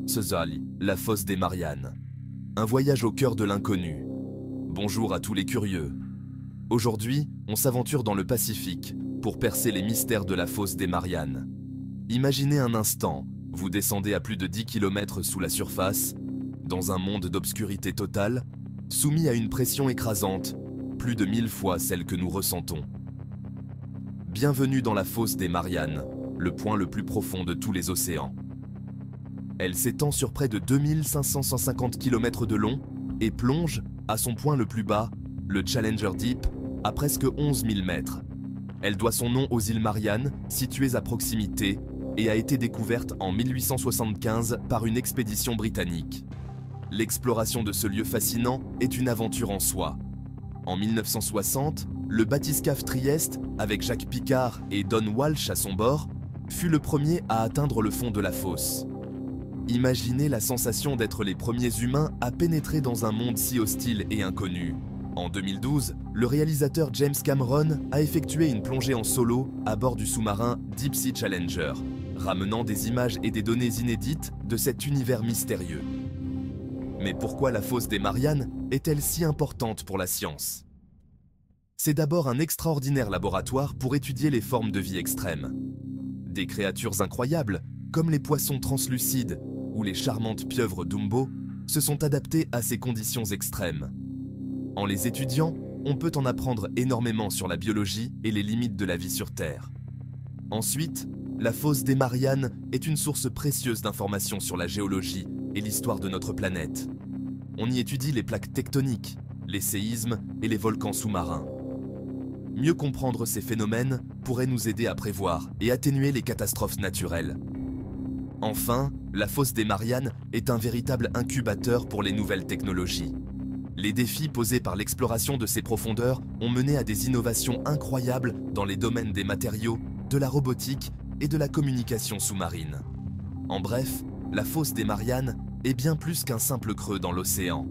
Sezali, la fosse des Mariannes. Un voyage au cœur de l'inconnu. Bonjour à tous les curieux. Aujourd'hui, on s'aventure dans le Pacifique pour percer les mystères de la fosse des Mariannes. Imaginez un instant, vous descendez à plus de 10 km sous la surface, dans un monde d'obscurité totale, soumis à une pression écrasante, plus de 1000 fois celle que nous ressentons. Bienvenue dans la fosse des Mariannes, le point le plus profond de tous les océans. Elle s'étend sur près de 2550 km de long et plonge, à son point le plus bas, le Challenger Deep, à presque 11 000 mètres. Elle doit son nom aux îles Mariannes, situées à proximité, et a été découverte en 1875 par une expédition britannique. L'exploration de ce lieu fascinant est une aventure en soi. En 1960, le bathyscaphe Trieste, avec Jacques Picard et Don Walsh à son bord, fut le premier à atteindre le fond de la fosse. Imaginez la sensation d'être les premiers humains à pénétrer dans un monde si hostile et inconnu. En 2012, le réalisateur James Cameron a effectué une plongée en solo à bord du sous-marin Deep Sea Challenger, ramenant des images et des données inédites de cet univers mystérieux. Mais pourquoi la fosse des Mariannes est-elle si importante pour la science? C'est d'abord un extraordinaire laboratoire pour étudier les formes de vie extrêmes. Des créatures incroyables, comme les poissons translucides ou les charmantes pieuvres Dumbo, se sont adaptées à ces conditions extrêmes. En les étudiant, on peut en apprendre énormément sur la biologie et les limites de la vie sur Terre. Ensuite, la fosse des Mariannes est une source précieuse d'informations sur la géologie et l'histoire de notre planète. On y étudie les plaques tectoniques, les séismes et les volcans sous-marins. Mieux comprendre ces phénomènes pourrait nous aider à prévoir et atténuer les catastrophes naturelles. Enfin, la fosse des Mariannes est un véritable incubateur pour les nouvelles technologies. Les défis posés par l'exploration de ces profondeurs ont mené à des innovations incroyables dans les domaines des matériaux, de la robotique et de la communication sous-marine. En bref, la fosse des Mariannes est bien plus qu'un simple creux dans l'océan.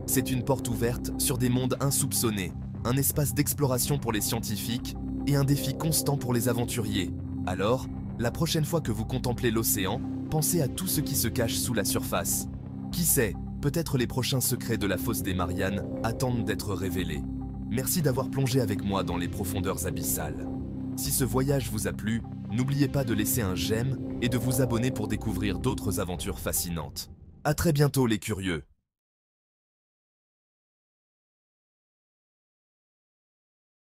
C'est une porte ouverte sur des mondes insoupçonnés, un espace d'exploration pour les scientifiques et un défi constant pour les aventuriers. Alors, la prochaine fois que vous contemplez l'océan, pensez à tout ce qui se cache sous la surface. Qui sait, peut-être les prochains secrets de la fosse des Mariannes attendent d'être révélés. Merci d'avoir plongé avec moi dans les profondeurs abyssales. Si ce voyage vous a plu, n'oubliez pas de laisser un j'aime et de vous abonner pour découvrir d'autres aventures fascinantes. À très bientôt les curieux!